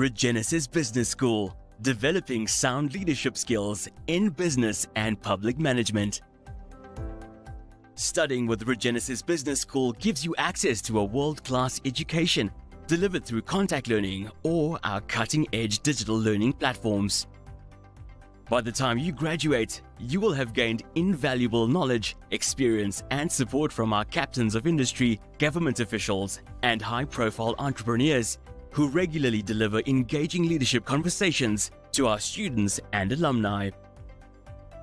Regenesis Business School, developing sound leadership skills in business and public management. Studying with Regenesis Business School gives you access to a world-class education delivered through contact learning or our cutting-edge digital learning platforms. By the time you graduate, you will have gained invaluable knowledge, experience, and support from our captains of industry, government officials, and high-profile entrepreneurs who regularly deliver engaging leadership conversations to our students and alumni.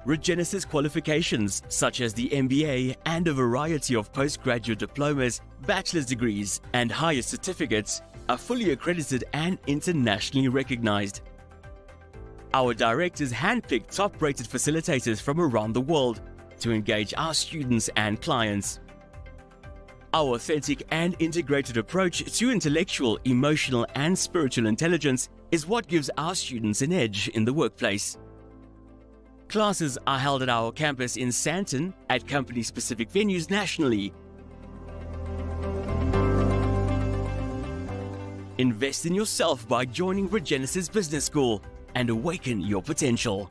Regenesis qualifications such as the MBA and a variety of postgraduate diplomas, bachelor's degrees, and higher certificates are fully accredited and internationally recognized. Our directors handpick top-rated facilitators from around the world to engage our students and clients. Our authentic and integrated approach to intellectual, emotional, and spiritual intelligence is what gives our students an edge in the workplace. Classes are held at our campus in Sandton, at company-specific venues nationally. Invest in yourself by joining Regenesis Business School and awaken your potential.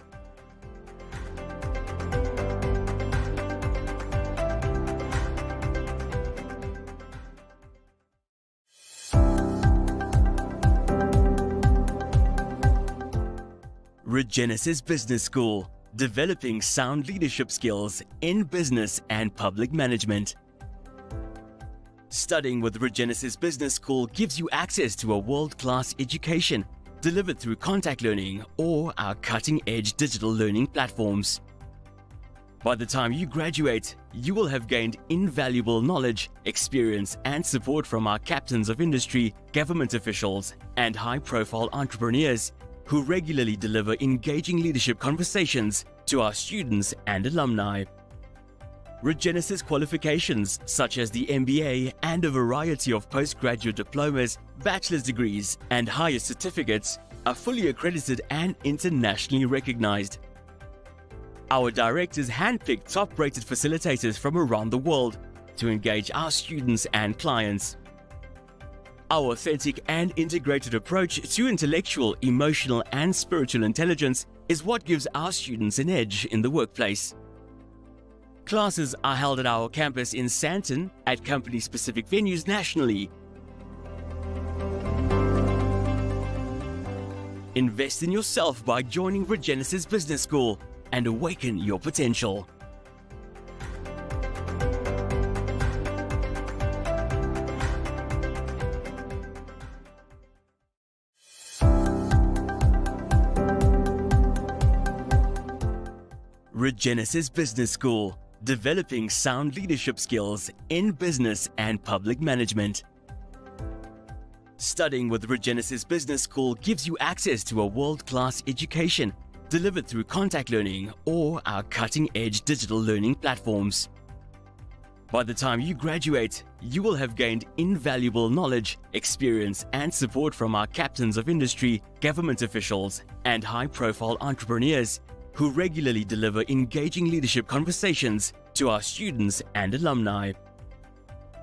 Regenesis Business School, developing sound leadership skills in business and public management. Studying with Regenesis Business School gives you access to a world-class education delivered through contact learning or our cutting-edge digital learning platforms. By the time you graduate, you will have gained invaluable knowledge, experience, and support from our captains of industry, government officials, and high-profile entrepreneurs who regularly deliver engaging leadership conversations to our students and alumni. Regenesis qualifications such as the MBA and a variety of postgraduate diplomas, bachelor's degrees, and higher certificates are fully accredited and internationally recognized. Our directors handpick top-rated facilitators from around the world to engage our students and clients. Our authentic and integrated approach to intellectual, emotional, and spiritual intelligence is what gives our students an edge in the workplace. Classes are held at our campus in Sandton, at company-specific venues nationally. Invest in yourself by joining Regenesis Business School and awaken your potential. Regenesis Business School, developing sound leadership skills in business and public management. Studying with Regenesis Business School gives you access to a world-class education delivered through contact learning or our cutting-edge digital learning platforms. By the time you graduate, you will have gained invaluable knowledge, experience, and support from our captains of industry, government officials, and high-profile entrepreneurs who regularly deliver engaging leadership conversations to our students and alumni.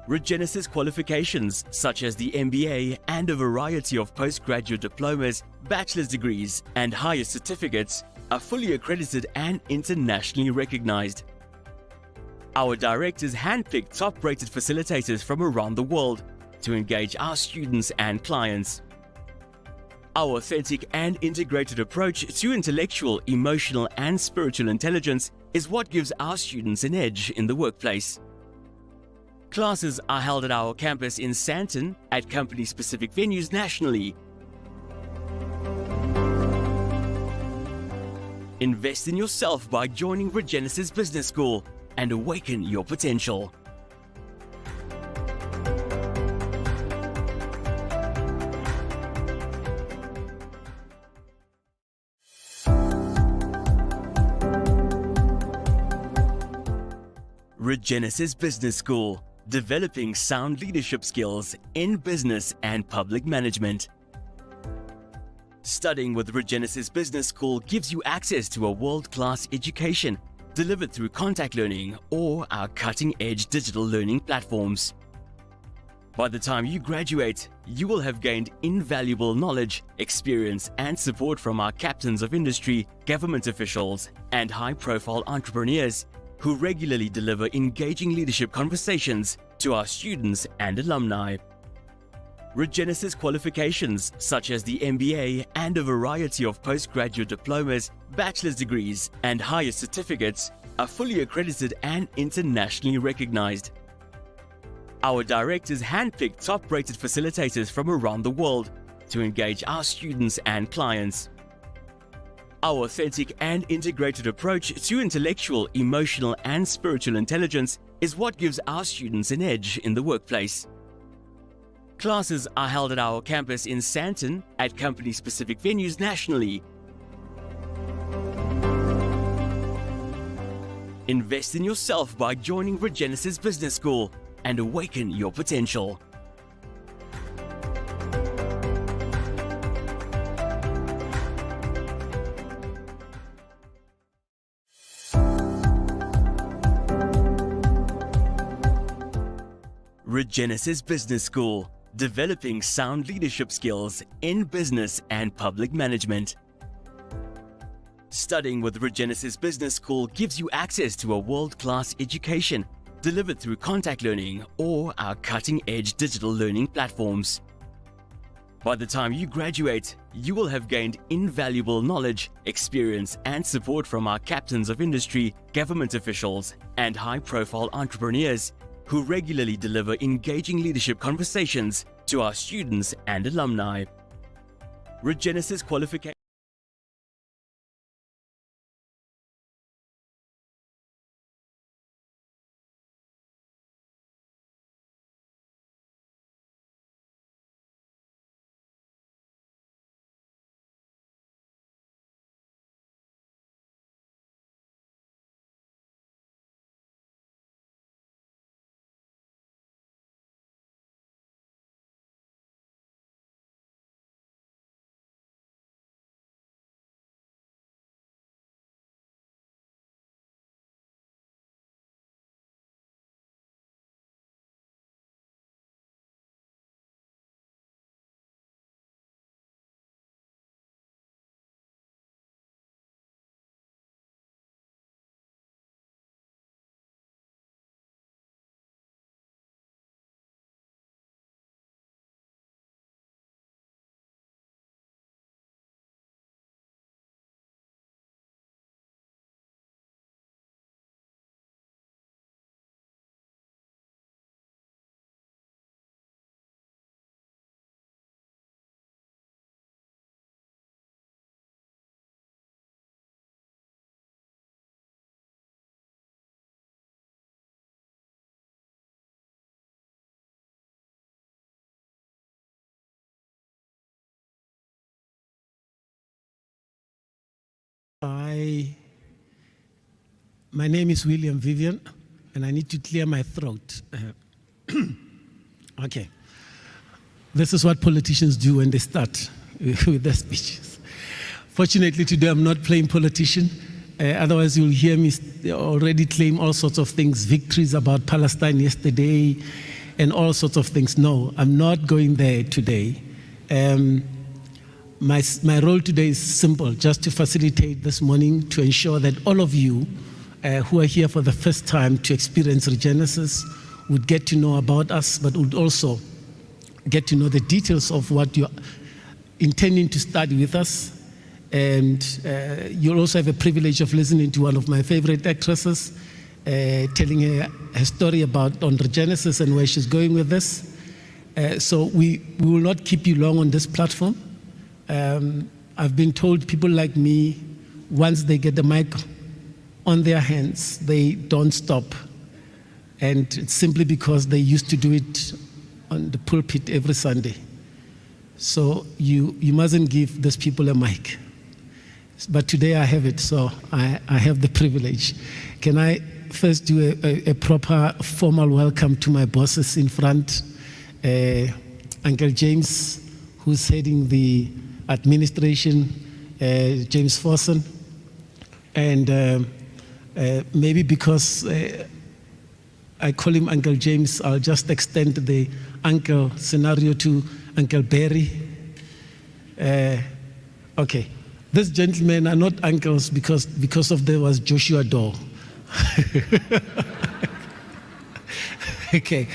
Regenesis qualifications such as the MBA and a variety of postgraduate diplomas, bachelor's degrees, and higher certificates are fully accredited and internationally recognized. Our directors handpick top-rated facilitators from around the world to engage our students and clients. Our authentic and integrated approach to intellectual, emotional, and spiritual intelligence is what gives our students an edge in the workplace. Classes are held at our campus in Sandton, at company-specific venues nationally. Invest in yourself by joining Regenesis Business School and awaken your potential. Regenesis Business School, developing sound leadership skills in business and public management. Studying with Regenesis Business School gives you access to a world-class education delivered through contact learning or our cutting-edge digital learning platforms. By the time you graduate, you will have gained invaluable knowledge, experience, and support from our captains of industry, government officials, and high-profile entrepreneurs who regularly deliver engaging leadership conversations to our students and alumni. Regenesis qualifications such as the MBA and a variety of postgraduate diplomas, bachelor's degrees, and higher certificates are fully accredited and internationally recognized. Our directors handpick top-rated facilitators from around the world to engage our students and clients. Our authentic and integrated approach to intellectual, emotional, and spiritual intelligence is what gives our students an edge in the workplace. Classes are held at our campus in Sandton at company-specific venues nationally. Invest in yourself by joining Regenesis Business School and awaken your potential. Regenesis Business School, developing sound leadership skills in business and public management. Studying with Regenesis Business School gives you access to a world-class education delivered through contact learning or our cutting-edge digital learning platforms. By the time you graduate, you will have gained invaluable knowledge, experience, and support from our captains of industry, government officials, and high-profile entrepreneurs who regularly deliver engaging leadership conversations to our students and alumni. Regenesis qualification. My name is William Vivian, and I need to clear my throat. Okay. This is what politicians do when they start with their speeches. Fortunately, today I'm not playing politician. Otherwise, you'll hear me already claim all sorts of things, victories about Palestine yesterday, and all sorts of things. No, I'm not going there today. My role today is simple, just to facilitate this morning to ensure that all of you who are here for the first time to experience Regenesis would get to know about us, but would also get to know the details of what you're intending to study with us. And you'll also have a privilege of listening to one of my favorite actresses, telling her story on Regenesis and where she's going with this. So we will not keep you long on this platform. I've been told people like me, once they get the mic on their hands, they don't stop. And it's simply because they used to do it on the pulpit every Sunday. So you mustn't give these people a mic. But today I have it, so I have the privilege. Can I first do a proper formal welcome to my bosses in front? Uncle James, who's heading the administration, James Forson, and maybe because I call him Uncle James. I'll just extend the uncle scenario to Uncle Barry. Okay. These gentlemen are not uncles because of there was Joshua Doe. Okay.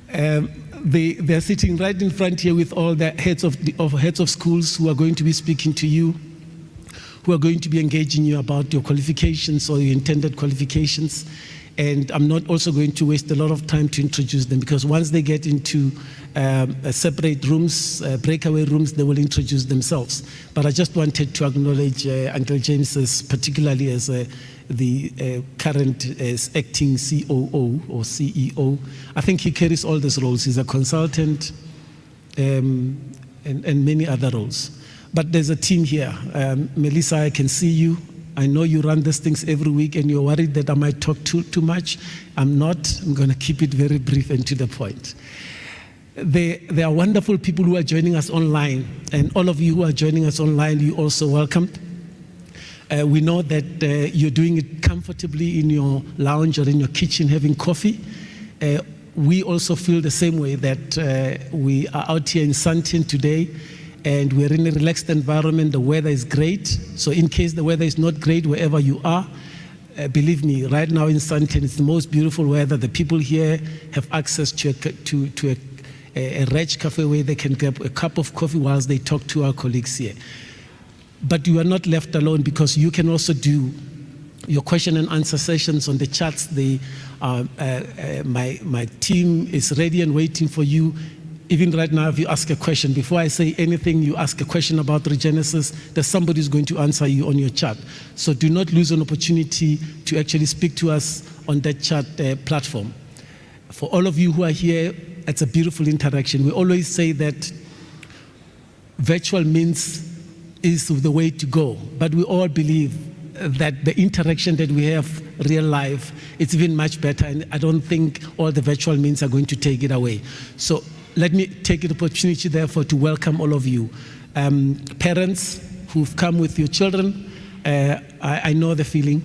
They're sitting right in front here with all the heads of schools who are going to be speaking to you, who are going to be engaging you about your qualifications or your intended qualifications. And I'm not also going to waste a lot of time to introduce them, because once they get into separate rooms, breakaway rooms, they will introduce themselves. But I just wanted to acknowledge Uncle James, particularly as the current acting COO or CEO. I think he carries all these roles. He's a consultant and many other roles. But there's a team here. Melissa, I can see you. I know you run these things every week and you're worried that I might talk too much. I'm not. I'm going to keep it very brief and to the point. There are wonderful people who are joining us online, and all of you who are joining us online, you're also welcomed. We know that you're doing it comfortably in your lounge or in your kitchen having coffee. We also feel the same way, that we are out here in Sandton today, and we're in a relaxed environment. The weather is great. So in case the weather is not great wherever you are, believe me, right now in Sandton, it's the most beautiful weather. The people here have access to a Reg Cafe where they can grab a cup of coffee whilst they talk to our colleagues here. But you are not left alone, because you can also do your question and answer sessions on the chats. My team is ready and waiting for you. Even right now, if you ask a question, before I say anything, you ask a question about Regenesis, there's somebody who's going to answer you on your chat. So do not lose an opportunity to actually speak to us on that chat platform. For all of you who are here, it's a beautiful interaction. We always say that virtual means is the way to go, but we all believe that the interaction that we have real life, it's even much better, and I don't think all the virtual means are going to take it away. So let me take the opportunity, therefore, to welcome all of you. Parents who've come with your children, I know the feeling.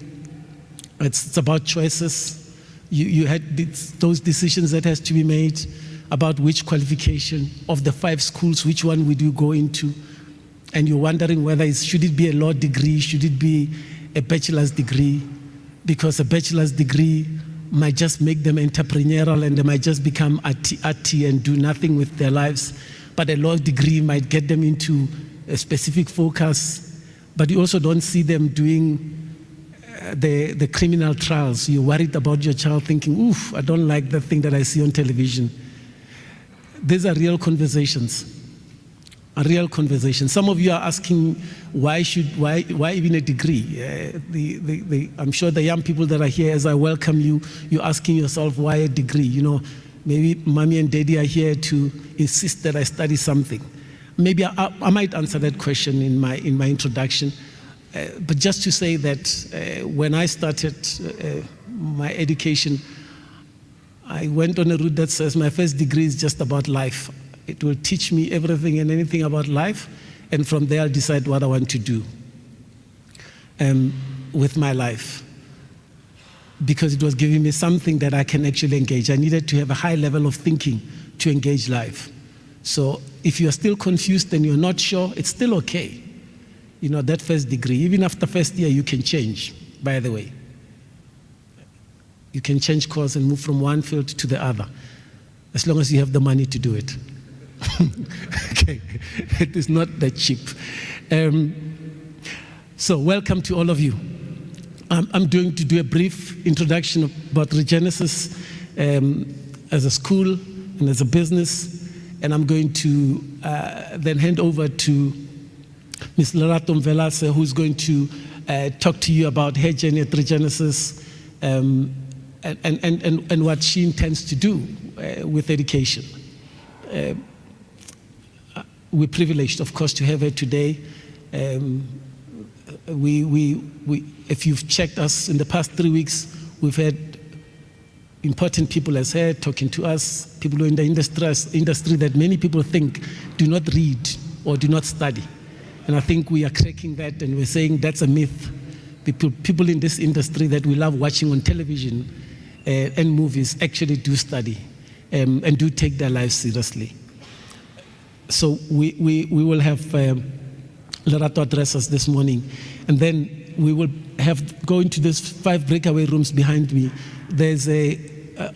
It's about choices. You had those decisions that has to be made about which qualification of the 5 schools, which one would you go into? And you're wondering whether should it be a law degree, should it be a bachelor's degree? Because a bachelor's degree might just make them entrepreneurial and they might just become arty and do nothing with their lives. But a law degree might get them into a specific focus. But you also don't see them doing the criminal trials. You're worried about your child thinking, oof, I don't like the thing that I see on television. These are real conversations. A real conversation. Some of you are asking, why even a degree? I'm sure the young people that are here, as I welcome you, you're asking yourself, why a degree? You know, maybe mommy and daddy are here to insist that I study something. Maybe I might answer that question in my introduction. But just to say that when I started my education, I went on a route that says my first degree is just about life. It will teach me everything and anything about life, and from there I'll decide what I want to do with my life, because it was giving me something that I can actually engage. I needed to have a high level of thinking to engage life. So if you're still confused and you're not sure, it's still okay. You know, that first degree, even after first year, you can change, by the way. You can change course and move from one field to the other, as long as you have the money to do it. Okay, it is not that cheap. So welcome to all of you. I'm going to do a brief introduction about Regenesis as a school and as a business, and I'm going to then hand over to Ms. Lerato Mvelase, who's going to talk to you about her journey at Regenesis and what she intends to do with education. We're privileged, of course, to have her today. If you've checked us in the past 3 weeks, we've had important people as her talking to us, people who are in the industry that many people think do not read or do not study. And I think we are cracking that, and we're saying that's a myth, people in this industry that we love watching on television and movies actually do study and do take their lives seriously. So we will have Lerato address us this morning, and then we will go into these 5 breakaway rooms behind me. There's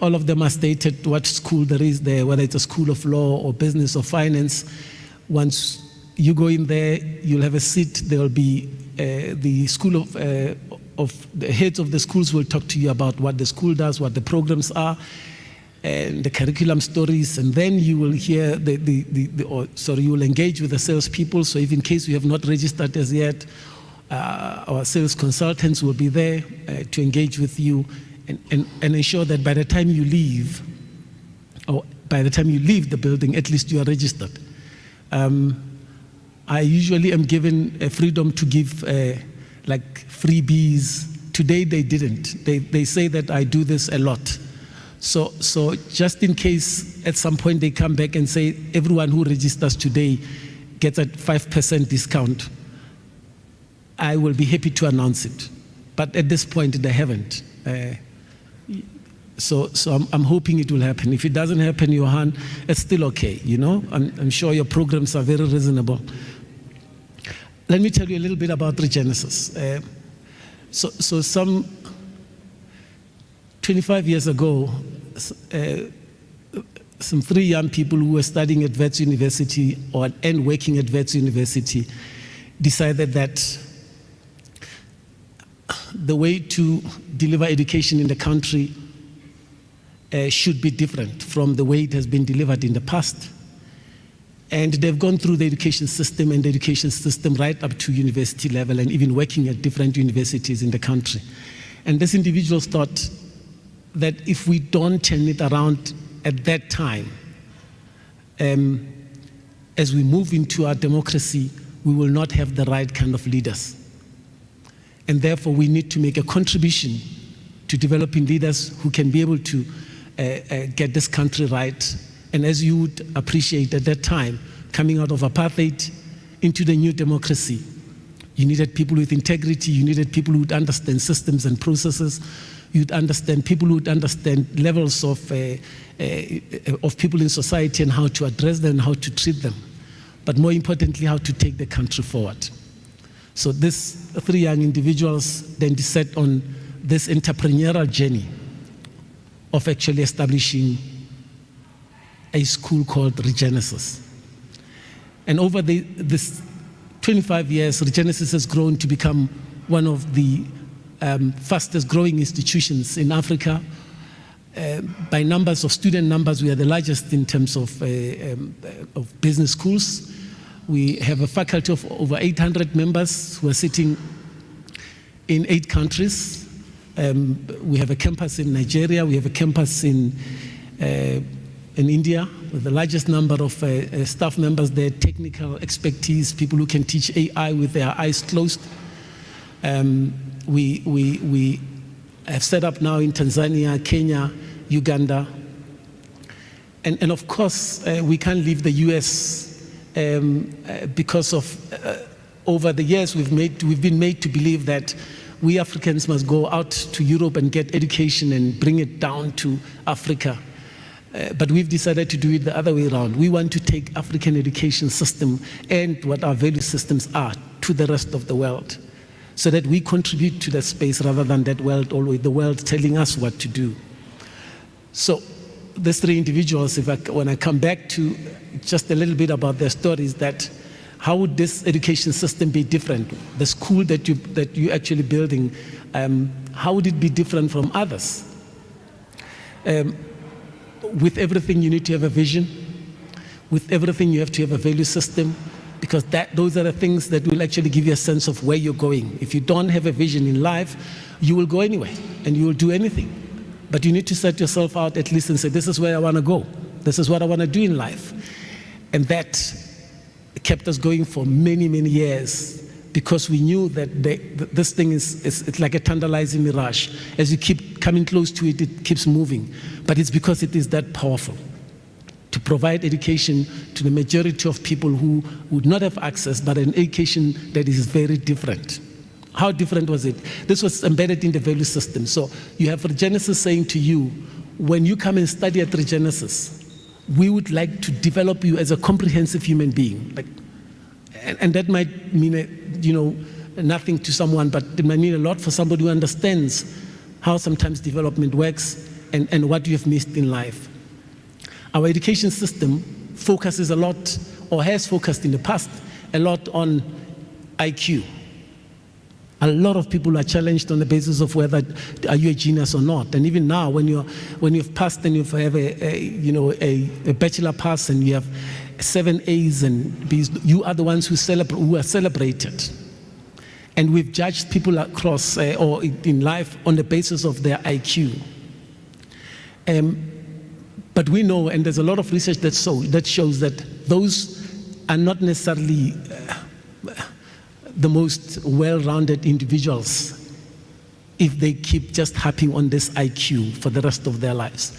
all of them are stated what school there is there, whether it's a school of law or business or finance. Once you go in there, you'll have a seat. There will be the school of the heads of the schools will talk to you about what the school does, what the programs are, and the curriculum stories, and then you will hear you will engage with the salespeople. So if in case you have not registered as yet, our sales consultants will be there to engage with you and ensure that by the time you leave, or by the time you leave the building, at least you are registered. I usually am given a freedom to give like freebies. Today they didn't. They say that I do this a lot. So just in case at some point they come back and say everyone who registers today gets a 5% discount, I will be happy to announce it. But at this point they haven't. So I'm hoping it will happen. If it doesn't happen, Johan, it's still okay. You know, I'm sure your programs are very reasonable. Let me tell you a little bit about Regenesis. So some 25 years ago, some 3 young people who were studying at Wits University and working at Wits University decided that the way to deliver education in the country should be different from the way it has been delivered in the past. And they've gone through the education system right up to university level and even working at different universities in the country. And these individuals thought that if we don't turn it around at that time, as we move into our democracy, we will not have the right kind of leaders. And therefore, we need to make a contribution to developing leaders who can be able to get this country right. And as you would appreciate at that time, coming out of apartheid into the new democracy, you needed people with integrity, you needed people who would understand systems and processes, you'd understand people who would understand levels of people in society and how to address them and how to treat them. But more importantly, how to take the country forward. So these 3 young individuals then set on this entrepreneurial journey of actually establishing a school called Regenesis. And over this 25 years, Regenesis has grown to become one of the fastest growing institutions in Africa. By numbers of student numbers, we are the largest in terms of business schools. We have a faculty of over 800 members who are sitting in 8 countries. We have a campus in Nigeria. We have a campus in India with the largest number of staff members there, technical expertise, people who can teach AI with their eyes closed. We have set up now in Tanzania, Kenya, Uganda. And of course, we can't leave the US because of over the years we've been made to believe that we Africans must go out to Europe and get education and bring it down to Africa. But we've decided to do it the other way around. We want to take African education system and what our value systems are to the rest of the world, so that we contribute to that space rather than that world, always the world telling us what to do. So these 3 individuals, when I come back to just a little bit about their stories, that how would this education system be different? The school that you're actually building, how would it be different from others? With everything, you need to have a vision. With everything, you have to have a value system, because those are the things that will actually give you a sense of where you're going. If you don't have a vision in life, you will go anywhere and you will do anything. But you need to set yourself out at least and say, this is where I want to go. This is what I want to do in life. And that kept us going for many, many years, because we knew that this thing it's like a tantalizing mirage. As you keep coming close to it, it keeps moving. But it's because it is that powerful to provide education to the majority of people who would not have access, but an education that is very different. How different was it? This was embedded in the value system. So you have Regenesis saying to you, when you come and study at Regenesis, we would like to develop you as a comprehensive human being. And that might mean, nothing to someone, but it might mean a lot for somebody who understands how sometimes development works and what you have missed in life. Our education system focuses a lot, or has focused in the past, a lot on IQ. A lot of people are challenged on the basis of whether are you a genius or not. And even now, when you've passed and you have a bachelor pass and you have 7 A's and B's, you are the ones who are celebrated. And we've judged people across or in life on the basis of their IQ. But we know, and there's a lot of research that shows that those are not necessarily the most well-rounded individuals if they keep just harping on this IQ for the rest of their lives.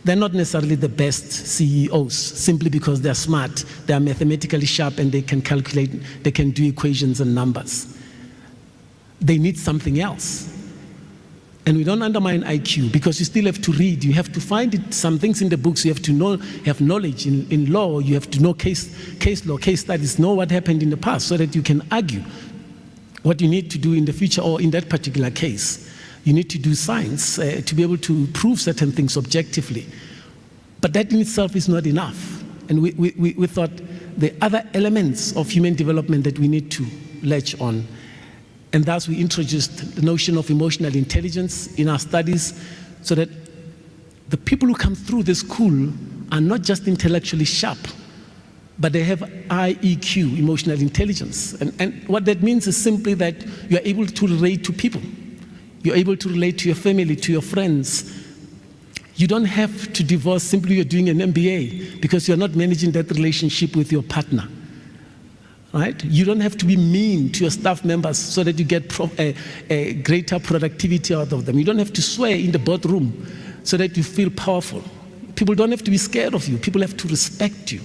They're not necessarily the best CEOs simply because they're smart, they're mathematically sharp, and they can calculate, they can do equations and numbers. They need something else. And we don't undermine IQ because you still have to read. You have to find some things in the books. You have to know, have knowledge in law. You have to know case law, case studies, know what happened in the past so that you can argue what you need to do in the future or in that particular case. You need to do science to be able to prove certain things objectively. But that in itself is not enough. And we thought the other elements of human development that we need to latch on. And thus we introduced the notion of emotional intelligence in our studies so that the people who come through the school are not just intellectually sharp, but they have IEQ, emotional intelligence. And what that means is simply that you are able to relate to people. You're able to relate to your family, to your friends. You don't have to divorce simply you're doing an MBA because you're not managing that relationship with your partner. Right? You don't have to be mean to your staff members so that you get a greater productivity out of them. You don't have to swear in the boardroom so that you feel powerful. People don't have to be scared of you. People have to respect you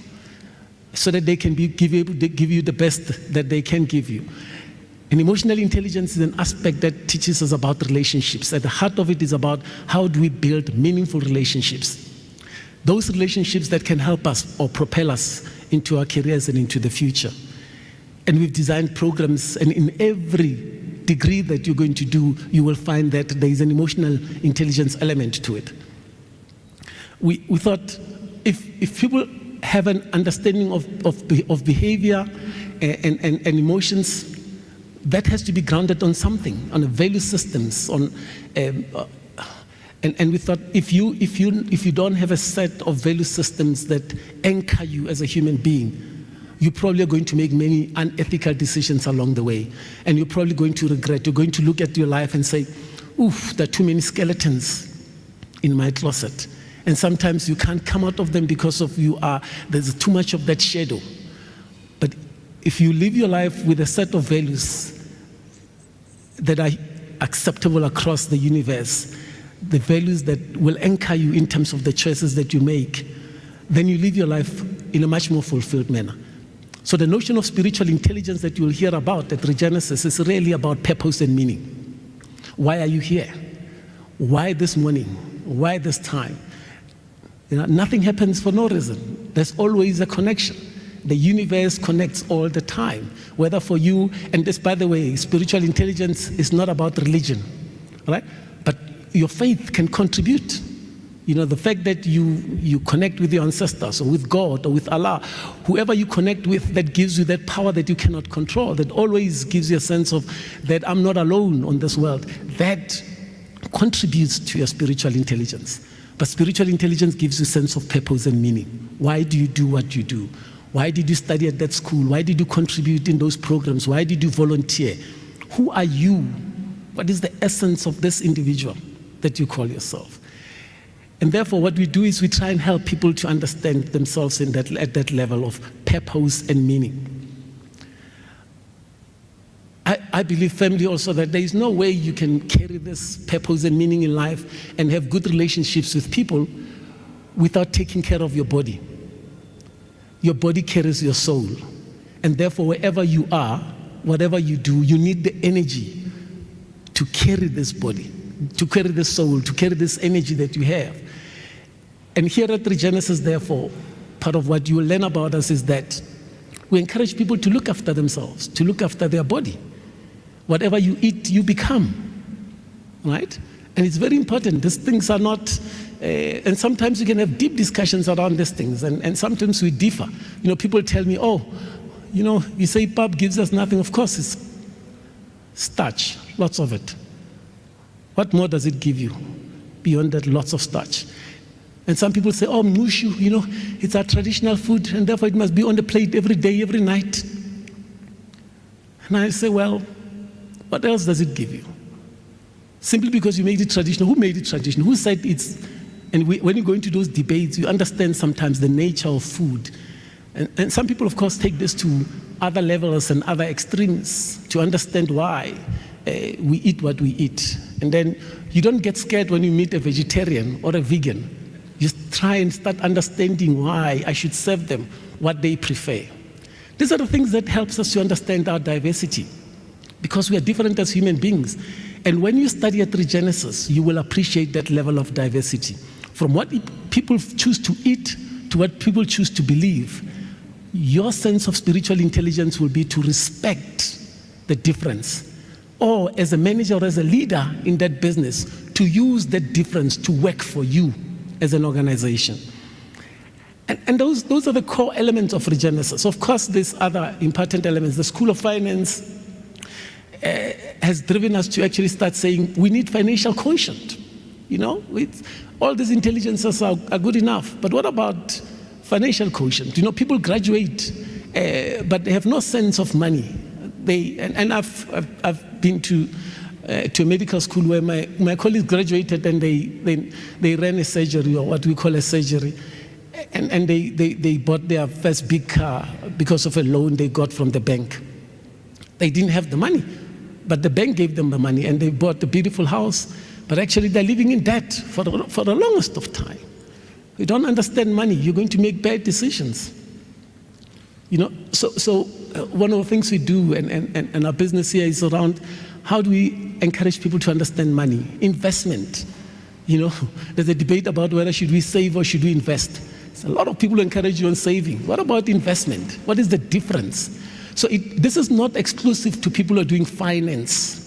so that they can give you the best that they can give you. And emotional intelligence is an aspect that teaches us about relationships. At the heart of it is about how do we build meaningful relationships. Those relationships that can help us or propel us into our careers and into the future. And we've designed programs, and in every degree that you're going to do, you will find that there is an emotional intelligence element to it. We thought if people have an understanding of behavior and emotions, that has to be grounded on something, on a value systems, and we thought if you don't have a set of value systems that anchor you as a human being, you're probably going to make many unethical decisions along the way. And you're probably going to regret. You're going to look at your life and say, oof, there are too many skeletons in my closet. And sometimes you can't come out of them because of there's too much of that shadow. But if you live your life with a set of values that are acceptable across the universe, the values that will anchor you in terms of the choices that you make, then you live your life in a much more fulfilled manner. So the notion of spiritual intelligence that you'll hear about at Regenesis is really about purpose and meaning. Why are you here? Why this morning? Why this time? Nothing happens for no reason. There's always a connection. The universe connects all the time, whether for you, and this, by the way, spiritual intelligence is not about religion, right? But your faith can contribute. The fact that you connect with your ancestors or with God or with Allah, whoever you connect with, that gives you that power that you cannot control, that always gives you a sense of that I'm not alone on this world. That contributes to your spiritual intelligence. But spiritual intelligence gives you a sense of purpose and meaning. Why do you do what you do? Why did you study at that school? Why did you contribute in those programs? Why did you volunteer? Who are you? What is the essence of this individual that you call yourself? And therefore, what we do is we try and help people to understand themselves at that level of purpose and meaning. I believe firmly also that there is no way you can carry this purpose and meaning in life and have good relationships with people without taking care of your body. Your body carries your soul. And therefore, wherever you are, whatever you do, you need the energy to carry this body, to carry this soul, to carry this energy that you have. And here at Regenesis, therefore, part of what you will learn about us is that we encourage people to look after themselves, to look after their body. Whatever you eat, you become, right? And it's very important. These things are not, and sometimes you can have deep discussions around these things, and sometimes we differ. You know, people tell me, oh, you know, you say pap gives us nothing. Of course, it's starch, lots of it. What more does it give you beyond that, lots of starch? And some people say, oh, mushu, you know, it's our traditional food, and therefore it must be on the plate every day, every night. And I say, well, what else does it give you? Simply because you made it traditional. Who made it traditional? Who said it's... And when you go into those debates, you understand sometimes the nature of food. And some people, of course, take this to other levels and other extremes to understand why we eat what we eat. And then you don't get scared when you meet a vegetarian or a vegan. You try and start understanding why I should serve them what they prefer. These are the things that helps us to understand our diversity, because we are different as human beings. And when you study at Regenesis, you will appreciate that level of diversity. From what people choose to eat to what people choose to believe, your sense of spiritual intelligence will be to respect the difference. Or as a manager or as a leader in that business, to use that difference to work for you as an organization. And those are the core elements of Regenesis. Of course, there's other important elements. The School of Finance has driven us to actually start saying we need financial quotient. You know, all these intelligences are good enough, but what about financial quotient? You know, people graduate, but they have no sense of money. I've been to a medical school where my colleagues graduated and they ran a surgery, or what we call a surgery, and they bought their first big car because of a loan they got from the bank. They didn't have the money, but the bank gave them the money, and they bought a beautiful house, but actually they're living in debt for the longest of time. You don't understand money, you're going to make bad decisions. You know, so one of the things we do, and our business here is around how do we encourage people to understand money, investment. You know, there's a debate about whether should we save or should we invest. So a lot of people encourage you on saving. What about investment? What is the difference? So this is not exclusive to people who are doing finance.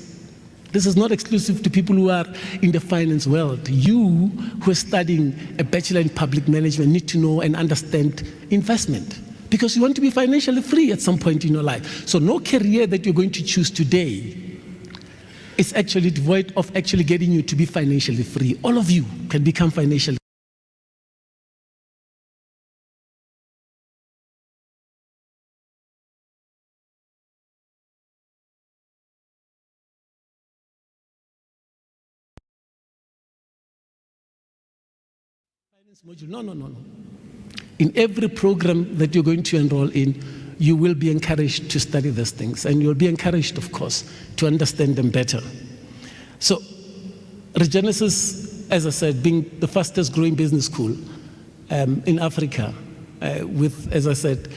This is not exclusive to people who are in the finance world. You who are studying a bachelor in public management need to know and understand investment, because you want to be financially free at some point in your life. So no career that you're going to choose today is actually devoid of actually getting you to be financially free. All of you can become financially free. Module. No. In every program that you're going to enroll in, you will be encouraged to study these things, and you'll be encouraged, of course, to understand them better. So, Regenesis, as I said, being the fastest growing business school in Africa, with, as I said,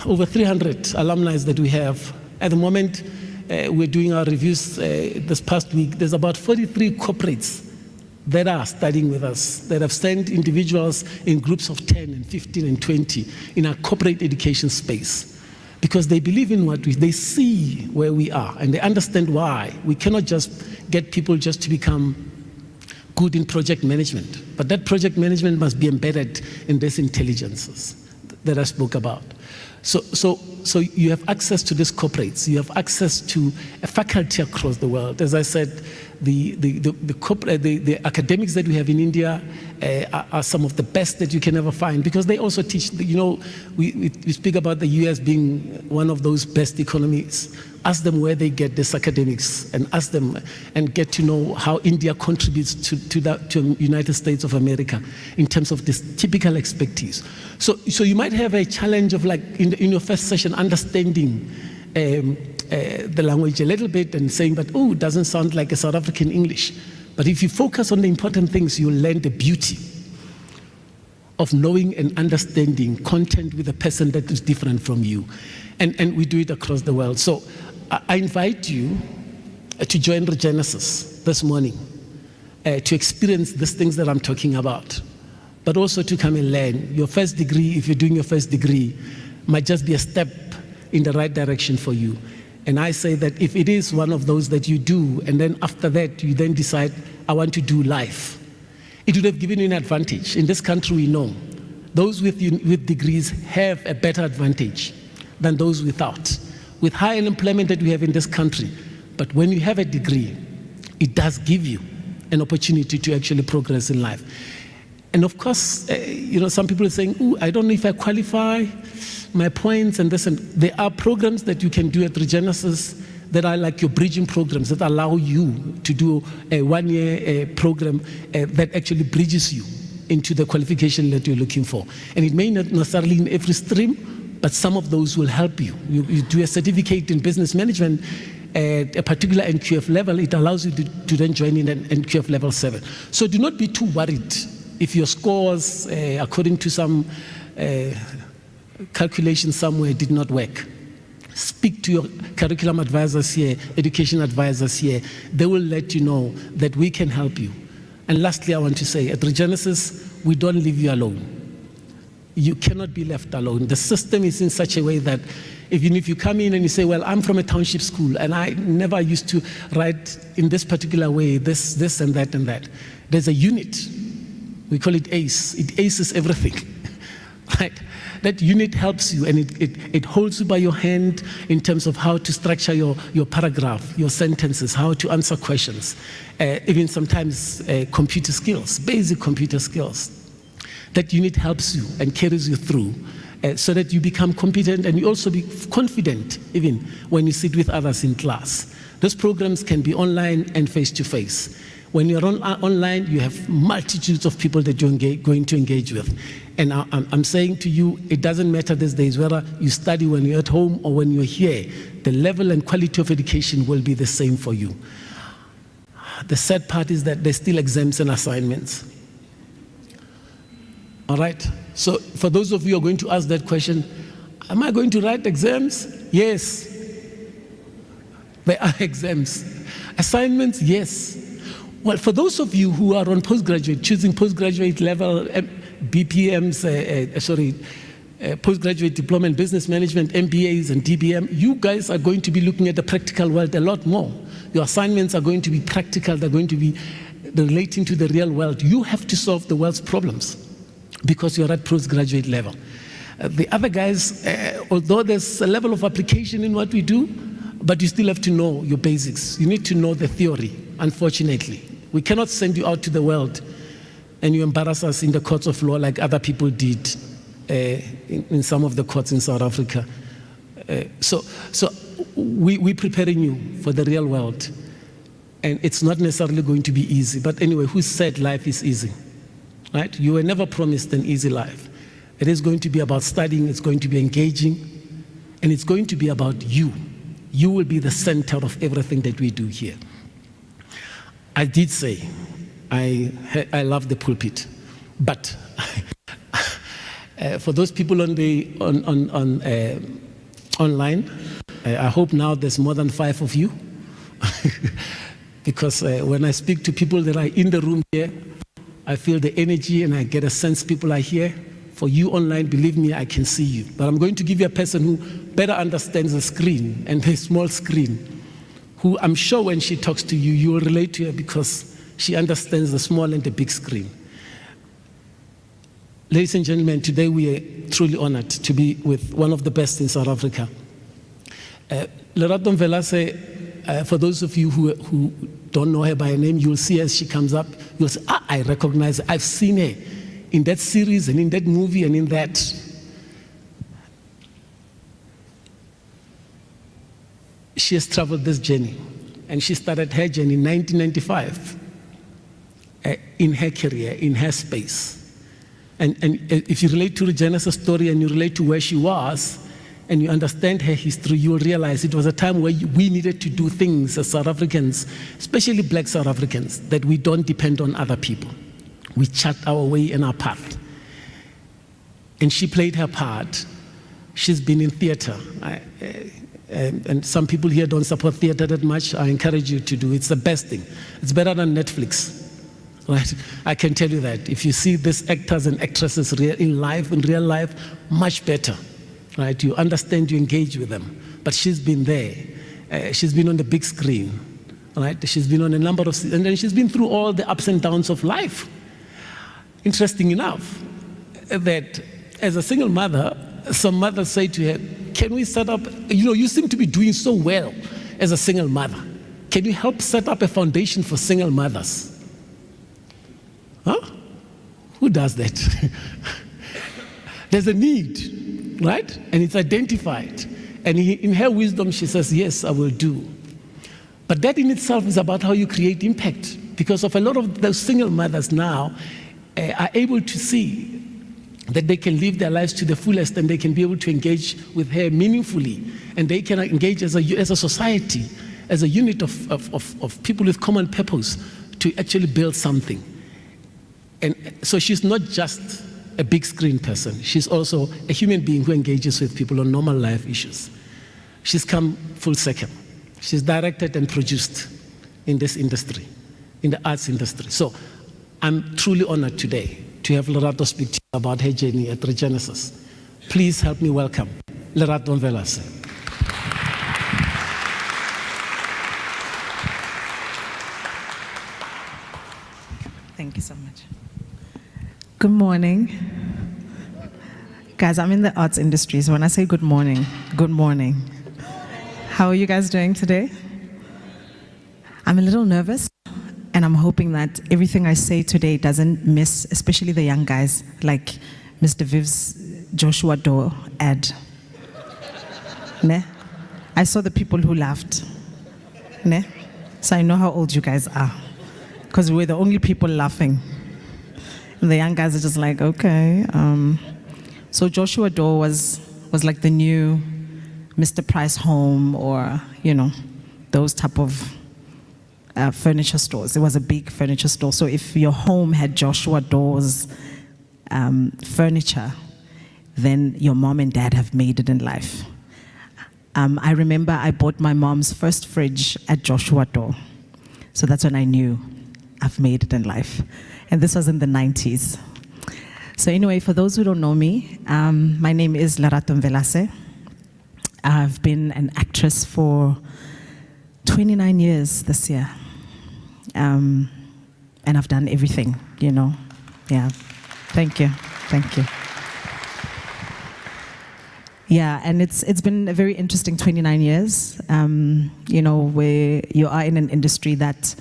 over 300 alumni that we have. At the moment, we're doing our reviews this past week. There's about 43 corporates that are studying with us, that have sent individuals in groups of 10 and 15 and 20 in our corporate education space, because they believe in what they see where we are, and they understand why. We cannot just get people just to become good in project management, but that project management must be embedded in these intelligences that I spoke about. So you have access to these corporates, you have access to a faculty across the world. As I said, the academics that we have in India are some of the best that you can ever find, because they also teach, you know, we speak about the US being one of those best economies. Ask them where they get this academics, and ask them and get to know how India contributes to the United States of America in terms of this typical expertise. So you might have a challenge of, like, in your first session, understanding the language a little bit and saying, but oh, it doesn't sound like a South African English. But if you focus on the important things, you'll learn the beauty of knowing and understanding content with a person that is different from you. And we do it across the world. So I invite you to join Regenesis this morning, to experience these things that I'm talking about, but also to come and learn. Your first degree, if you're doing your first degree, might just be a step in the right direction for you. And I say that if it is one of those that you do, and then after that you then decide, I want to do life, it would have given you an advantage. In this country, we know those with degrees have a better advantage than those without. With high unemployment that we have in this country, but when you have a degree, it does give you an opportunity to actually progress in life. And of course, some people are saying, "Ooh, I don't know if I qualify, my points and this," and there are programs that you can do at Regenesis that are like your bridging programs that allow you to do a one-year program that actually bridges you into the qualification that you're looking for. And it may not necessarily in every stream, but some of those will help you. You do a certificate in business management at a particular NQF level, it allows you to then join in an NQF level 7. So do not be too worried if your scores, according to some calculation somewhere, did not work. Speak to your curriculum advisors here, education advisors here. They will let you know that we can help you. And lastly, I want to say, at Regenesis, we don't leave you alone. You cannot be left alone. The system is in such a way that even if you come in and you say, well, I'm from a township school and I never used to write in this particular way, this and that and that. There's a unit. We call it ACE. It aces everything. Right? That unit helps you, and it holds you by your hand in terms of how to structure your paragraph, your sentences, how to answer questions, even sometimes computer skills, basic computer skills. That unit helps you and carries you through so that you become competent, and you also be confident even when you sit with others in class. Those programs can be online and face-to-face. When you're online, you have multitudes of people that you're going to engage with. And I'm saying to you, it doesn't matter these days whether you study when you're at home or when you're here. The level and quality of education will be the same for you. The sad part is that there's still exams and assignments. All right? So for those of you who are going to ask that question, am I going to write exams? Yes. There are exams. Assignments? Yes. Well, for those of you who are on postgraduate, choosing postgraduate level BPMs, postgraduate diploma in business management, MBAs and DBM, you guys are going to be looking at the practical world a lot more. Your assignments are going to be practical. They're going to be relating to the real world. You have to solve the world's problems because you're at postgraduate level. The other guys, although there's a level of application in what we do, but you still have to know your basics. You need to know the theory, unfortunately. We cannot send you out to the world and you embarrass us in the courts of law like other people did in some of the courts in South Africa. So we're preparing you for the real world. And it's not necessarily going to be easy. But anyway, who said life is easy? Right? You were never promised an easy life. It is going to be about studying, it's going to be engaging, and it's going to be about you. You will be the center of everything that we do here. I did say I love the pulpit, but for those people online, I hope now there's more than 5 of you, because when I speak to people that are in the room here, I feel the energy and I get a sense people are here. For you online, believe me, I can see you. But I'm going to give you a person who better understands the screen and the small screen, who I'm sure when she talks to you, you will relate to her because she understands the small and the big screen. Ladies and gentlemen, today we are truly honored to be with one of the best in South Africa. Lerato Mvelase, for those of you who don't know her by name, you'll see as she comes up, you'll say, I recognize her. I've seen her in that series and in that movie and in that. She has traveled this journey, and she started her journey in 1995 in her career, in her space. And if you relate to the Genesis story and you relate to where she was, and you understand her history, you will realize it was a time where we needed to do things as South Africans, especially black South Africans, that we don't depend on other people. We chart our way and our path. And she played her part. She's been in theater. and some people here don't support theater that much. I encourage you to do. It's the best thing. It's better than Netflix. Right? I can tell you that. If you see these actors and actresses in real life, much better. Right? You understand, you engage with them. But she's been there. She's been on the big screen. Right? She's been on a number of, and then she's been through all the ups and downs of life. Interesting enough, that as a single mother, some mothers say to her, can we set up, you seem to be doing so well as a single mother. Can you help set up a foundation for single mothers? Huh? Who does that? There's a need, right? And it's identified. And in her wisdom, she says, yes, I will do. But that in itself is about how you create impact. Because of a lot of those single mothers now are able to see that they can live their lives to the fullest and they can be able to engage with her meaningfully. And they can engage as a society, as a unit of people with common purpose to actually build something. And so she's not just a big screen person. She's also a human being who engages with people on normal life issues. She's come full circle. She's directed and produced in this industry, in the arts industry. So I'm truly honored today to have Lerato speak to you about her journey at Regenesis. Please help me welcome Lerato Mvelase. Thank you so much. Good morning. Guys, I'm in the arts industry, so when I say good morning, good morning. How are you guys doing today? I'm a little nervous, and I'm hoping that everything I say today doesn't miss, especially the young guys, like Mr. Viv's Joshua Doe ad. Ne? I saw the people who laughed. Ne? So I know how old you guys are, because we're the only people laughing. And the young guys are just like, okay. So Joshua Doe was like the new Mr. Price Home, or, those type of furniture stores. It was a big furniture store. So if your home had Joshua Doe's furniture, then your mom and dad have made it in life. I remember I bought my mom's first fridge at Joshua Doe. So that's when I knew I've made it in life. And this was in the 90s. So anyway, for those who don't know me, my name is Lerato Mvelase. I've been an actress for 29 years this year. And I've done everything, Yeah, thank you. Yeah, and it's been a very interesting 29 years, where you are in an industry that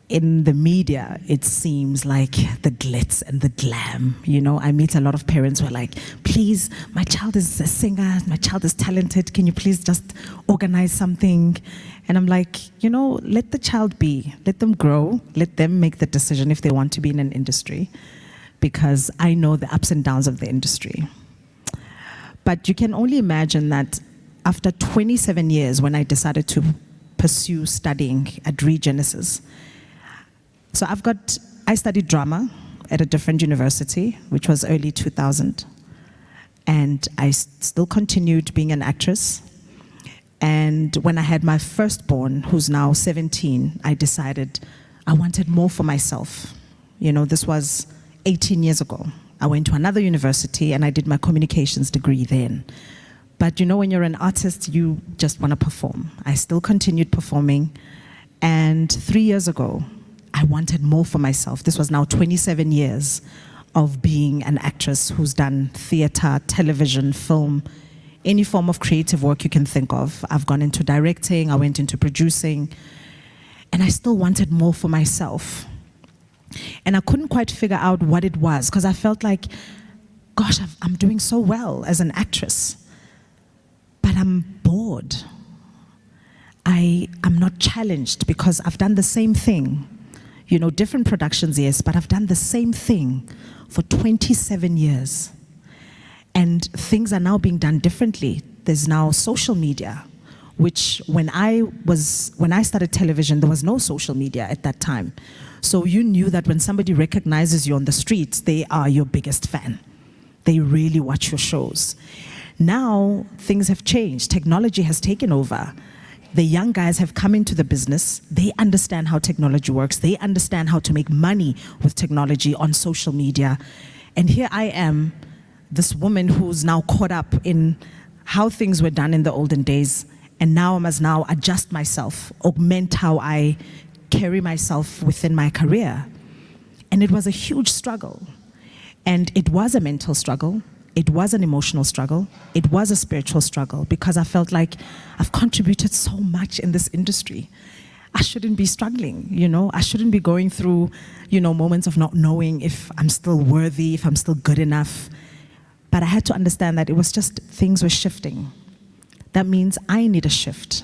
in the media, it seems like the glitz and the glam. I meet a lot of parents who are like, please, my child is a singer, my child is talented, can you please just organize something? And I'm like, let the child be, let them grow, let them make the decision if they want to be in an industry, because I know the ups and downs of the industry. But you can only imagine that after 27 years, when I decided to pursue studying at Regenesis, so I studied drama at a different university, which was early 2000. And I still continued being an actress. And when I had my firstborn, who's now 17, I decided I wanted more for myself. This was 18 years ago. I went to another university and I did my communications degree then. But when you're an artist, you just want to perform. I still continued performing. And 3 years ago, I wanted more for myself. This was now 27 years of being an actress who's done theater, television, film, any form of creative work you can think of. I've gone into directing, I went into producing, and I still wanted more for myself. And I couldn't quite figure out what it was, because I felt like, gosh, I'm doing so well as an actress, but I'm bored. I'm not challenged because I've done the same thing. Different productions, yes, but I've done the same thing for 27 years. And things are now being done differently. There's now social media, which when I started television, there was no social media at that time. So you knew that when somebody recognizes you on the streets, they are your biggest fan. They really watch your shows. Now things have changed. Technology has taken over. The young guys have come into the business. They understand how technology works. They understand how to make money with technology on social media. And here I am, this woman who's now caught up in how things were done in the olden days. And now I must now adjust myself, augment how I carry myself within my career. And it was a huge struggle. And it was a mental struggle. It was an emotional struggle. It was a spiritual struggle because I felt like I've contributed so much in this industry. I shouldn't be struggling, you know? I shouldn't be going through, you know, moments of not knowing if I'm still worthy, if I'm still good enough. But I had to understand that it was just things were shifting. That means I need a shift.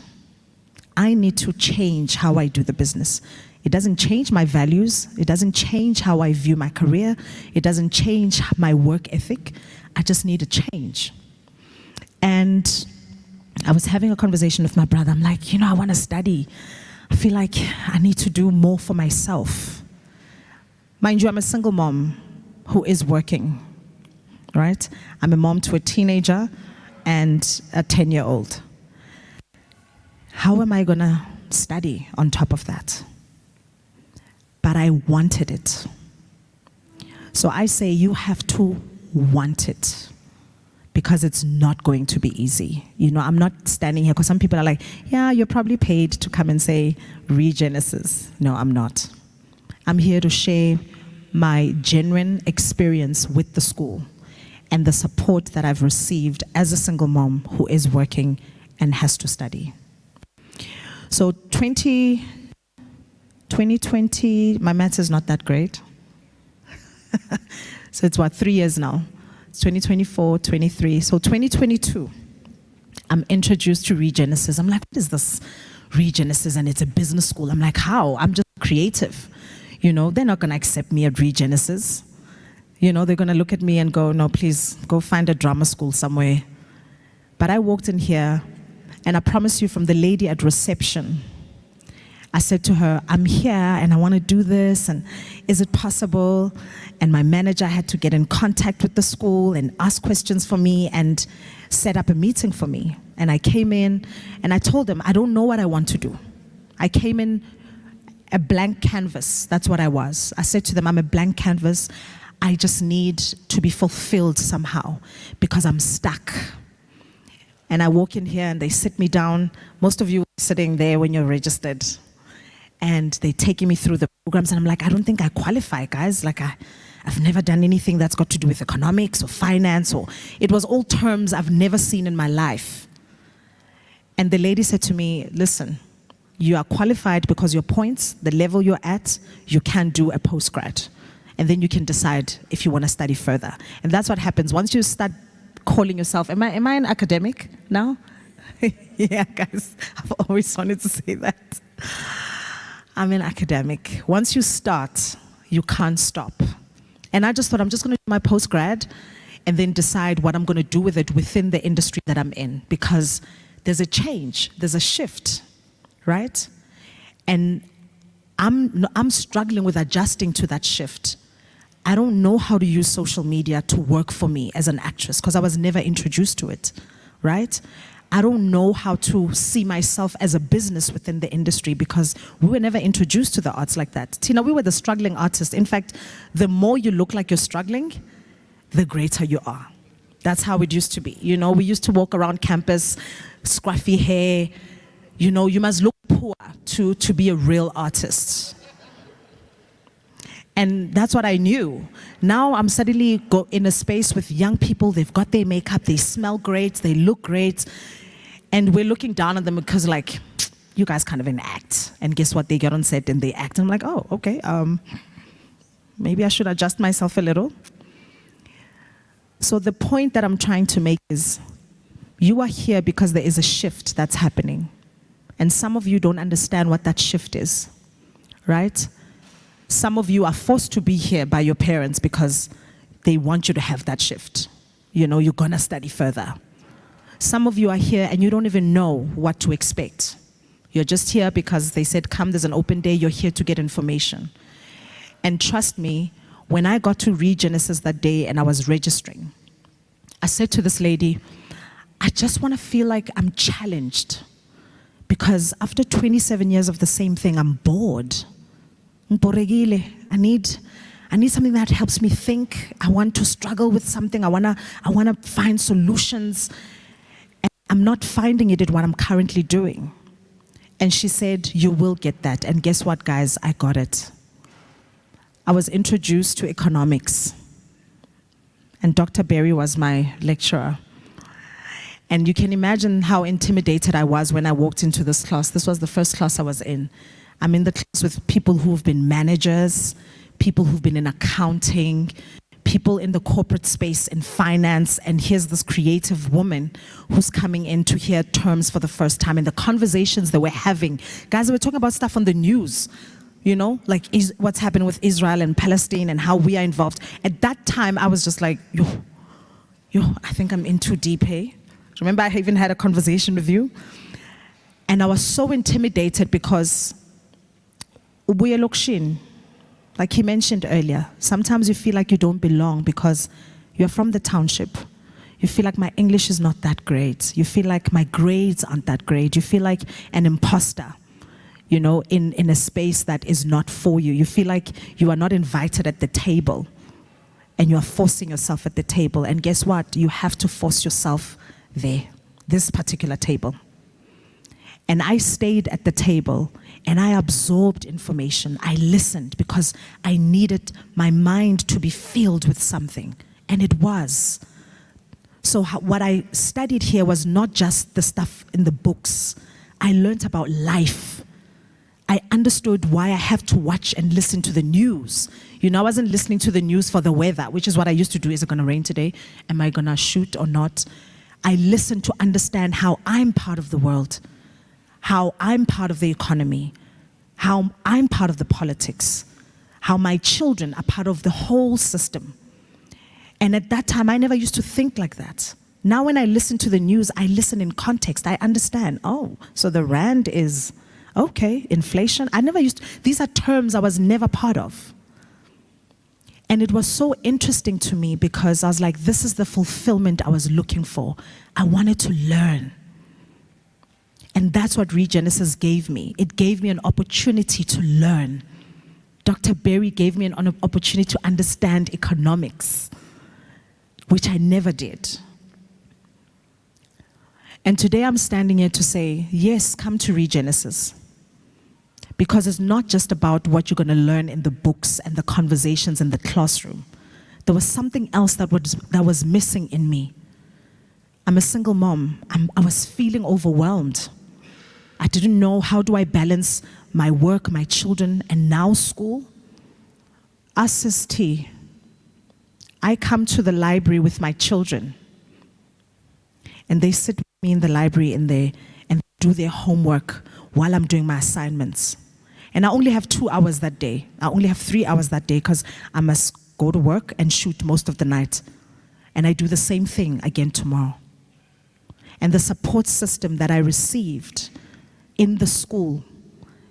I need to change how I do the business. It doesn't change my values. It doesn't change how I view my career. It doesn't change my work ethic. I just need a change. And I was having a conversation with my brother. I'm like, you know, I want to study. I feel like I need to do more for myself. Mind you, I'm a single mom who is working, right? I'm a mom to a teenager and a 10-year-old. How am I going to study on top of that? But I wanted it. So I say you have to want it because it's not going to be easy. You know, I'm not standing here because some people are like, yeah, you're probably paid to come and say Regenesis. No, I'm not. I'm here to share my genuine experience with the school and the support that I've received as a single mom who is working and has to study. So 2020, my maths is not that great. So it's what, 3 years now. It's 2024, 23. So 2022, I'm introduced to Regenesis. I'm like, what is this Regenesis? And it's a business school. I'm like, how? I'm just creative. You know, they're not going to accept me at Regenesis. You know, they're going to look at me and go, no, please go find a drama school somewhere. But I walked in here, and I promise you, from the lady at reception, I said to her, I'm here and I want to do this, and is it possible? And my manager had to get in contact with the school and ask questions for me and set up a meeting for me. And I came in and I told them, I don't know what I want to do. I came in a blank canvas. That's what I was. I said to them, I'm a blank canvas. I just need to be fulfilled somehow because I'm stuck. And I walk in here and they sit me down. Most of you are sitting there when you're registered. And they're taking me through the programs, and I'm like, I don't think I qualify, guys. Like, I've never done anything that's got to do with economics or finance, or it was all terms I've never seen in my life. And the lady said to me, listen, you are qualified because your points, the level you're at, you can do a postgrad. And then you can decide if you want to study further. And that's what happens. Once you start calling yourself, am I an academic now? Yeah, guys, I've always wanted to say that. I'm an academic. Once you start, you can't stop. And I just thought, I'm just going to do my postgrad and then decide what I'm going to do with it within the industry that I'm in, because there's a change, there's a shift, right? And I'm struggling with adjusting to that shift. I don't know how to use social media to work for me as an actress because I was never introduced to it, right? I don't know how to see myself as a business within the industry because we were never introduced to the arts like that. Tina, we were the struggling artists. In fact, the more you look like you're struggling, the greater you are. That's how it used to be. You know, we used to walk around campus, scruffy hair. You know, you must look poor to be a real artist. And that's what I knew. Now I'm suddenly in a space with young people. They've got their makeup. They smell great. They look great. And we're looking down on them because, like, you guys kind of enact. And guess what? They get on set and they act. And I'm like, oh, okay. Maybe I should adjust myself a little. So the point that I'm trying to make is you are here because there is a shift that's happening. And some of you don't understand what that shift is, right? Some of you are forced to be here by your parents because they want you to have that shift. You know, you're going to study further. Some of you are here and you don't even know what to expect. You're just here because they said, come, there's an open day. You're here to get information. And trust me, when I got to Regenesis that day and I was registering, I said to this lady, I just want to feel like I'm challenged. Because after 27 years of the same thing, I'm bored. I need something that helps me think. I want to struggle with something. I wanna find solutions. And I'm not finding it in what I'm currently doing. And she said, you will get that. And guess what, guys? I got it. I was introduced to economics. And Dr. Berry was my lecturer. And you can imagine how intimidated I was when I walked into this class. This was the first class I was in. I'm in the class with people who've been managers, people who've been in accounting, people in the corporate space in finance, and here's this creative woman who's coming in to hear terms for the first time, and the conversations that we're having. Guys, we're talking about stuff on the news, you know, like what's happening with Israel and Palestine and how we are involved. At that time, I was just like, yo, I think I'm in too deep, hey? Remember, I even had a conversation with you. And I was so intimidated because ubuye lokshin, like he mentioned earlier, sometimes you feel like you don't belong because you're from the township. You feel like my English is not that great. You feel like my grades aren't that great. You feel like an imposter, you know, in a space that is not for you. You feel like you are not invited at the table and you're forcing yourself at the table. And guess what? You have to force yourself there, this particular table. And I stayed at the table and I absorbed information. I listened because I needed my mind to be filled with something. And it was. So what I studied here was not just the stuff in the books. I learned about life. I understood why I have to watch and listen to the news. You know, I wasn't listening to the news for the weather, which is what I used to do. Is it going to rain today? Am I going to shoot or not? I listen to understand how I'm part of the world, how I'm part of the economy, how I'm part of the politics, how my children are part of the whole system. And at that time, I never used to think like that. Now when I listen to the news, I listen in context. I understand, oh, so the rand is, okay, inflation. These are terms I was never part of. And it was so interesting to me because I was like, this is the fulfillment I was looking for. I wanted to learn. And that's what Regenesis gave me. It gave me an opportunity to learn. Dr. Berry gave me an opportunity to understand economics, which I never did. And today I'm standing here to say, yes, come to Regenesis. Because it's not just about what you're going to learn in the books and the conversations in the classroom. There was something else that was missing in me. I'm a single mom. I was feeling overwhelmed. I didn't know, how do I balance my work, my children, and now school? Us as T, I come to the library with my children. And they sit with me in the library and do their homework while I'm doing my assignments. And I only have 2 hours that day. I only have 3 hours that day because I must go to work and shoot most of the night. And I do the same thing again tomorrow. And the support system that I received in the school,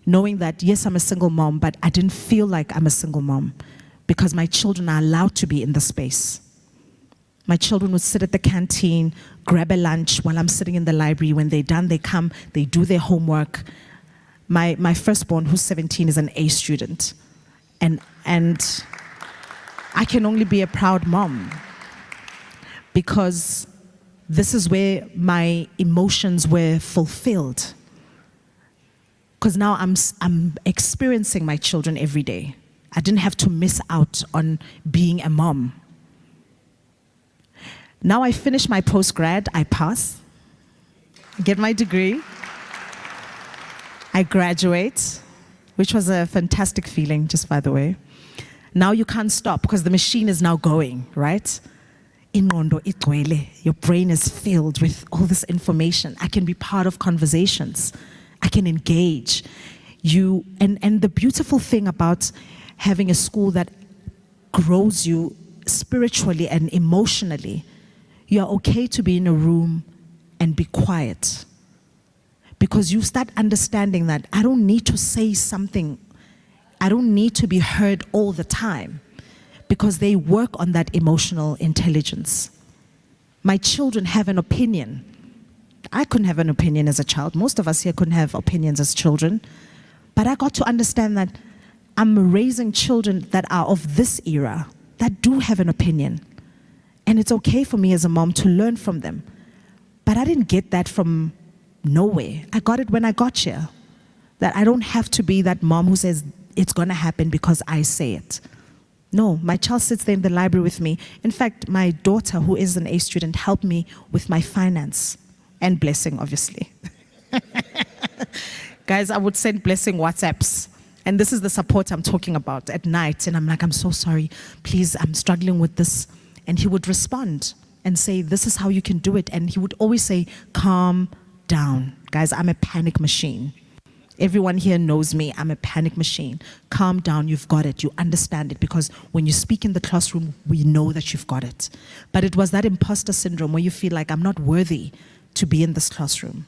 knowing that, yes, I'm a single mom, but I didn't feel like I'm a single mom because my children are allowed to be in the space. My children would sit at the canteen, grab a lunch while I'm sitting in the library. When they're done, they come, they do their homework. My firstborn, who's 17, is an A student. And I can only be a proud mom because this is where my emotions were fulfilled. Because now I'm experiencing my children every day. I didn't have to miss out on being a mom. Now I finish my postgrad, I pass, get my degree, I graduate, which was a fantastic feeling, just by the way. Now you can't stop because the machine is now going, right? Your brain is filled with all this information. I can be part of conversations. I can engage. And the beautiful thing about having a school that grows you spiritually and emotionally, you are okay to be in a room and be quiet. Because you start understanding that I don't need to say something. I don't need to be heard all the time because they work on that emotional intelligence. My children have an opinion. I couldn't have an opinion as a child. Most of us here couldn't have opinions as children. But I got to understand that I'm raising children that are of this era, that do have an opinion. And it's okay for me as a mom to learn from them. But I didn't get that from nowhere. I got it when I got here. That I don't have to be that mom who says it's going to happen because I say it. No, my child sits there in the library with me. In fact, my daughter, who is an A student, helped me with my finance and blessing, obviously. Guys, I would send blessing WhatsApps. And this is the support I'm talking about at night. And I'm like, I'm so sorry. Please, I'm struggling with this. And he would respond and say, this is how you can do it. And he would always say, calm down. Guys, I'm a panic machine. Everyone here knows me. I'm a panic machine. Calm down. You've got it. You understand it. Because when you speak in the classroom, we know that you've got it. But it was that imposter syndrome where you feel like I'm not worthy to be in this classroom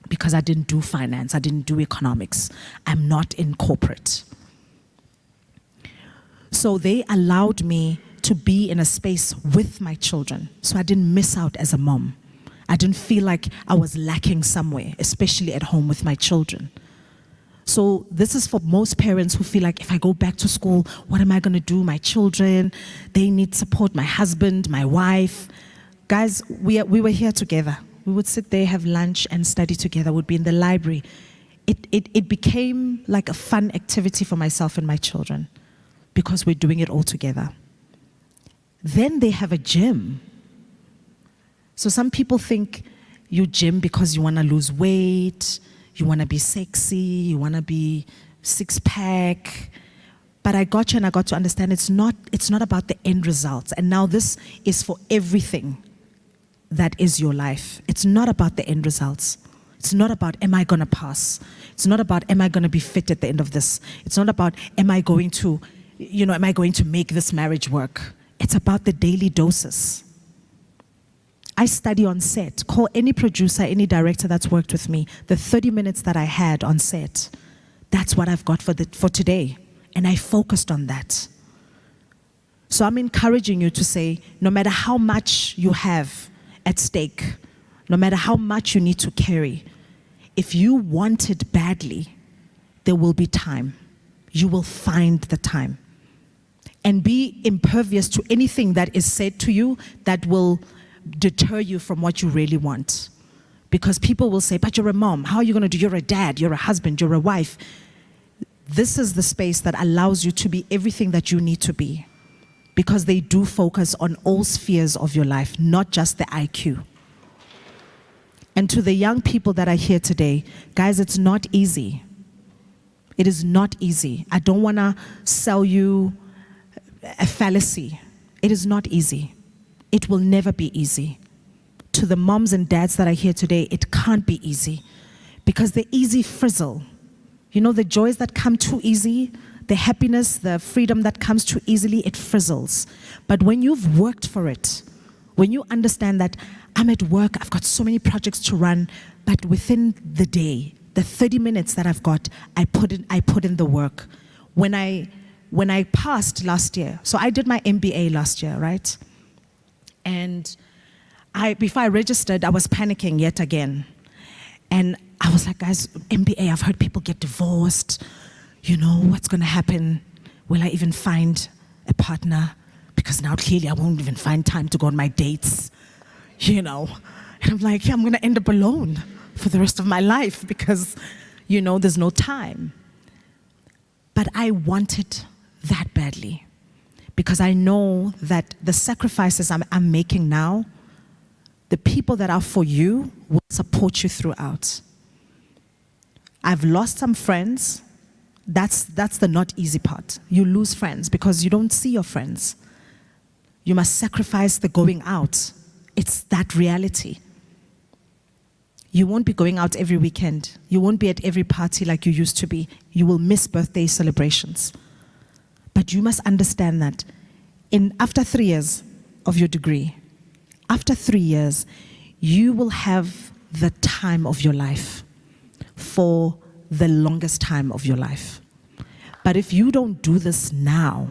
because I didn't do finance. I didn't do economics. I'm not in corporate. So they allowed me to be in a space with my children. So I didn't miss out as a mom. I didn't feel like I was lacking somewhere, especially at home with my children. So this is for most parents who feel like, if I go back to school, what am I going to do? My children, they need support. My husband, my wife. Guys, we were here together. We would sit there, have lunch, and study together. We'd be in the library. It became like a fun activity for myself and my children because we're doing it all together. Then they have a gym. So some people think you gym because you want to lose weight, you want to be sexy, you want to be six-pack. But I got you and I got to understand it's not about the end results. And now this is for everything that is your life. It's not about the end results. It's not about, am I going to pass? It's not about, am I going to be fit at the end of this? It's not about, am I going to make this marriage work? It's about the daily doses. I study on set. Call any producer, any director that's worked with me. The 30 minutes that I had on set, that's what I've got for today. And I focused on that. So I'm encouraging you to say, no matter how much you have at stake, no matter how much you need to carry, if you want it badly, there will be time. You will find the time. And be impervious to anything that is said to you that will deter you from what you really want. Because people will say, but you're a mom. How are you going to do? You're a dad. You're a husband. You're a wife. This is the space that allows you to be everything that you need to be. Because they do focus on all spheres of your life, not just the IQ. And to the young people that are here today, guys, it's not easy. It is not easy. I don't want to sell you a fallacy. It is not easy. It will never be easy. To the moms and dads that are here today, it can't be easy because the easy frizzle. You know, the joys that come too easy, the happiness, the freedom that comes too easily, it frizzles. But when you've worked for it, when you understand that I'm at work, I've got so many projects to run, but within the day, the 30 minutes that I've got, I put in the work. When I passed last year, so I did my MBA last year, right? And before I registered, I was panicking yet again. And I was like, guys, MBA, I've heard people get divorced. You know, what's going to happen? Will I even find a partner? Because now clearly I won't even find time to go on my dates, you know. And I'm like, yeah, I'm going to end up alone for the rest of my life because, you know, there's no time. But I wanted that badly because I know that the sacrifices I'm making now, the people that are for you will support you throughout. I've lost some friends. That's the not easy part. You lose friends because you don't see your friends. You must sacrifice the going out. It's that reality. You won't be going out every weekend. You won't be at every party like you used to be. You will miss birthday celebrations. But you must understand that after 3 years of your degree, after 3 years, you will have the time of your life for the longest time of your life. But if you don't do this now,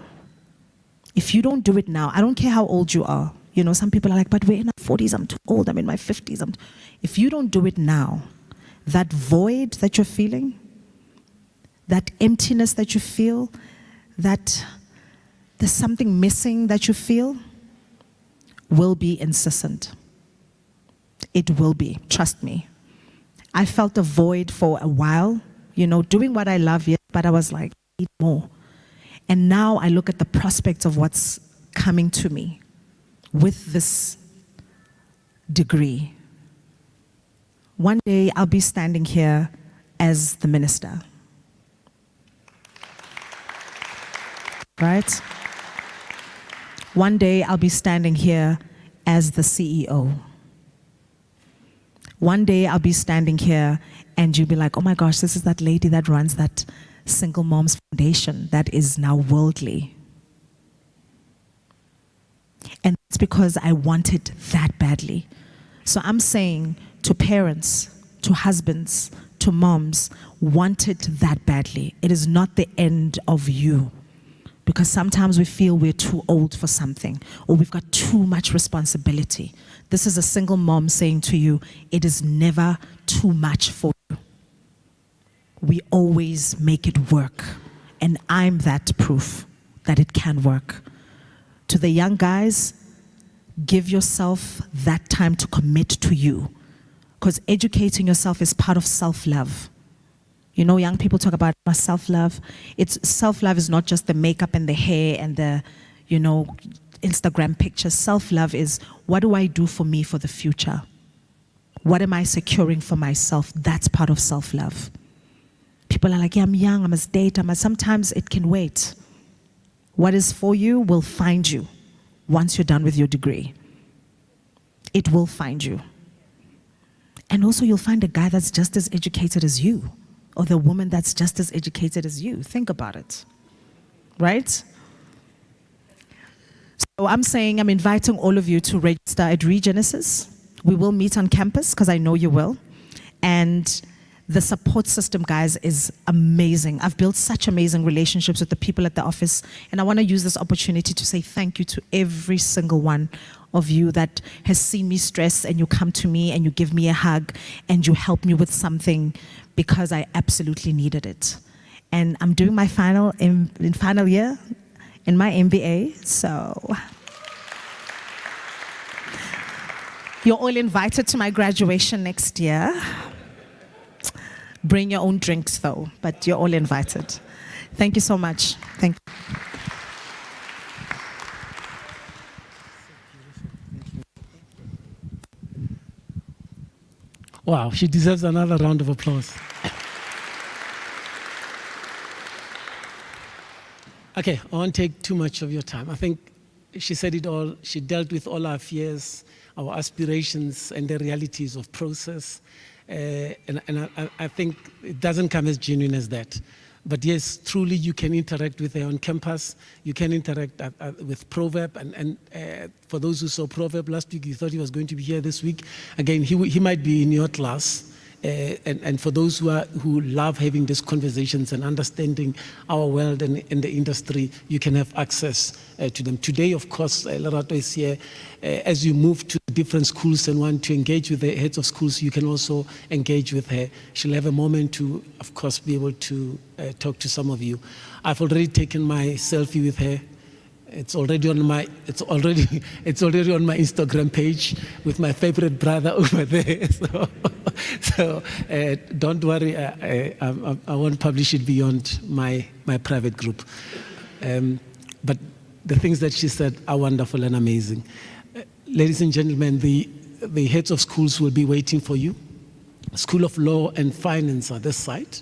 if you don't do it now, I don't care how old you are, You know, some people are like, but we're in our 40s, I'm too old, I'm in my 50s. If you don't do it now, that void that you're feeling, that emptiness that you feel, that there's something missing that you feel, will be incessant. It will be, trust me. I felt a void for a while, you know, doing what I love, yes, but I was like, I need more. And now I look at the prospects of what's coming to me with this degree. One day I'll be standing here as the minister. Right? One day I'll be standing here as the CEO. One day I'll be standing here and you'll be like, oh my gosh, this is that lady that runs that Single Moms Foundation that is now worldly. And it's because I want it that badly. So I'm saying to parents, to husbands, to moms, want it that badly. It is not the end of you. Because sometimes we feel we're too old for something or we've got too much responsibility. This is a single mom saying to you, it is never too much for you. We always make it work. And I'm that proof that it can work. To the young guys, give yourself that time to commit to you. Because educating yourself is part of self-love. You know, young people talk about self-love. Self-love is not just the makeup and the hair and the, you know, Instagram pictures. Self-love is, what do I do for me for the future? What am I securing for myself? That's part of self-love. People are like, yeah, I'm young, I must date. Sometimes it can wait. What is for you will find you once you're done with your degree. It will find you. And also you'll find a guy that's just as educated as you. Or the woman that's just as educated as you. Think about it, right? So I'm saying, I'm inviting all of you to register at Regenesis. We will meet on campus, because I know you will. And the support system, guys, is amazing. I've built such amazing relationships with the people at the office. And I want to use this opportunity to say thank you to every single one of you that has seen me stress, and you come to me and you give me a hug and you help me with something, because I absolutely needed it. And I'm doing my final year in my MBA, so you're all invited to my graduation next year. Bring your own drinks though, but you're all invited. Thank you so much. Thank you. Wow, she deserves another round of applause. Okay, I won't take too much of your time. I think she said it all. She dealt with all our fears, our aspirations, and the realities of process. And I think it doesn't come as genuine as that. But yes, truly you can interact with her on campus. You can interact with Proverb. And for those who saw Proverb last week, you thought he was going to be here this week. Again, he might be in your class. And for those who love having these conversations and understanding our world and the industry, you can have access to them. Today, of course, Lerato is here. As you move to different schools and want to engage with the heads of schools, you can also engage with her. She'll have a moment to, of course, be able to talk to some of you. I've already taken my selfie with her. It's already on my Instagram page with my favorite brother over there. So don't worry, I won't publish it beyond my private group. But the things that she said are wonderful and amazing. Ladies and gentlemen, the heads of schools will be waiting for you. School of Law and Finance are this side.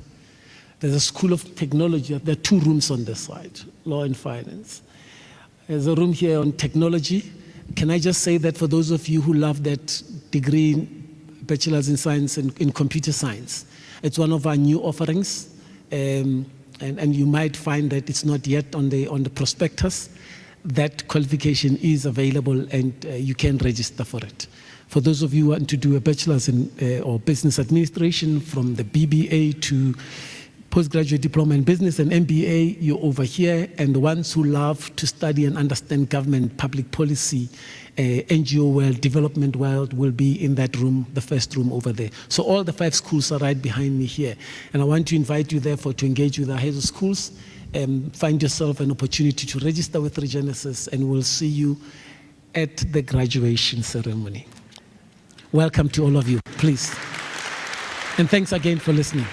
There's a School of Technology. There are 2 rooms on this side, Law and Finance. There's a room here on technology. Can I just say that for those of you who love that degree, Bachelor's in Science and in Computer Science, it's one of our new offerings. And you might find that it's not yet on the prospectus. That qualification is available and you can register for it. For those of you who want to do a Bachelor's in or Business Administration, from the BBA to postgraduate diploma in business and MBA, you're over here, and the ones who love to study and understand government, public policy, NGO world, development world will be in that room, the first room over there. So all the 5 schools are right behind me here. And I want to invite you, therefore, to engage with our heads of schools, find yourself an opportunity to register with Regenesis, and we'll see you at the graduation ceremony. Welcome to all of you, please. And thanks again for listening.